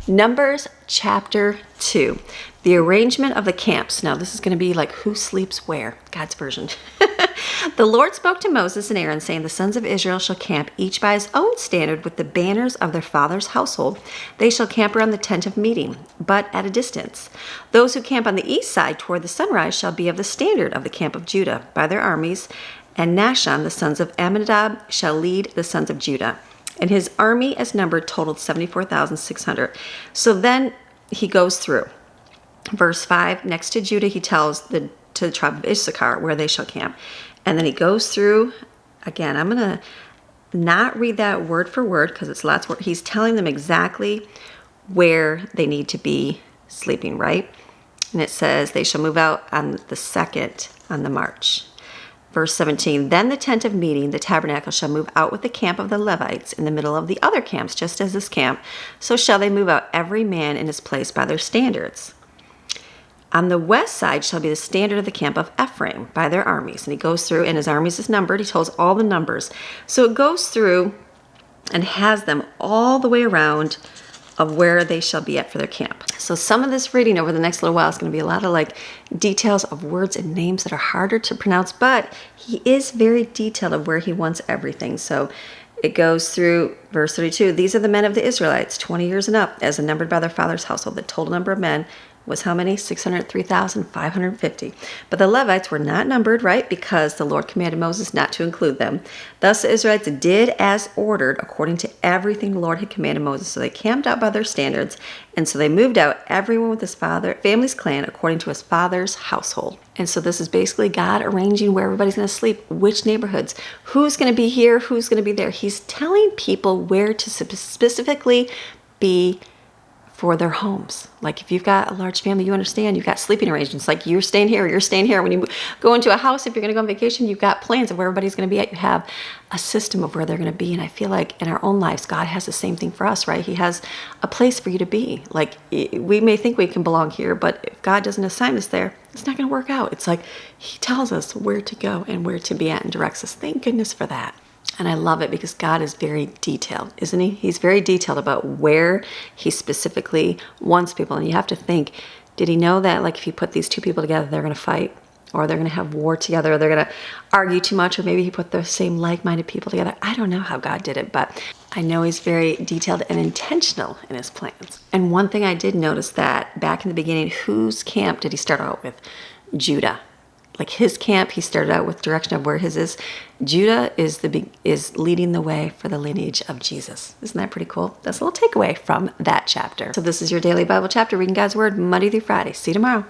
Numbers chapter 2, the arrangement of the camps. Now this is going to be like who sleeps where, God's version. The Lord spoke to Moses and Aaron, saying, the sons of Israel shall camp each by his own standard with the banners of their father's household. They shall camp around the tent of meeting, but at a distance. Those who camp on the east side toward the sunrise shall be of the standard of the camp of Judah by their armies, and Nashon, the sons of Amminadab, shall lead the sons of Judah. And his army as numbered totaled 74,600. So then he goes through. Verse 5, next to Judah, he tells to the tribe of Issachar where they shall camp. And then he goes through, again, I'm going to not read that word for word because it's lots of words. He's telling them exactly where they need to be sleeping, right? And it says they shall move out on the second on the march. Verse 17, then the tent of meeting, the tabernacle, shall move out with the camp of the Levites in the middle of the other camps, just as this camp. So shall they move out every man in his place by their standards. On the west side shall be the standard of the camp of Ephraim by their armies. And he goes through, and his armies is numbered. He tells all the numbers. So it goes through and has them all the way around of where they shall be at for their camp. So some of this reading over the next little while is going to be a lot of like details of words and names that are harder to pronounce, but he is very detailed of where he wants everything. So it goes through verse 32. These are the men of the Israelites, 20 years and up, as numbered by their father's household. The total number of men was how many? 603,550. But the Levites were not numbered, right? Because the Lord commanded Moses not to include them. Thus the Israelites did as ordered according to everything the Lord had commanded Moses. So they camped out by their standards. And so they moved out everyone with his family's clan according to his father's household. And so this is basically God arranging where everybody's going to sleep, which neighborhoods, who's going to be here, who's going to be there. He's telling people where to specifically be for their homes. Like if you've got a large family, you understand you've got sleeping arrangements. Like you're staying here, you're staying here. When you go into a house, if you're going to go on vacation, you've got plans of where everybody's going to be at. You have a system of where they're going to be. And I feel like in our own lives, God has the same thing for us, right? He has a place for you to be. Like we may think we can belong here, but if God doesn't assign us there, it's not going to work out. It's like he tells us where to go and where to be at and directs us. Thank goodness for that. And I love it because God is very detailed, isn't he? He's very detailed about where he specifically wants people. And you have to think, did he know that like if you put these two people together, they're going to fight or they're going to have war together or they're going to argue too much or maybe he put the same like-minded people together. I don't know how God did it, but I know he's very detailed and intentional in his plans. And one thing I did notice that back in the beginning, whose camp did he start out with? Judah. Like his camp, he started out with direction of where his is. Judah is leading the way for the lineage of Jesus. Isn't that pretty cool? That's a little takeaway from that chapter. So this is your daily Bible chapter, reading God's Word Monday through Friday. See you tomorrow.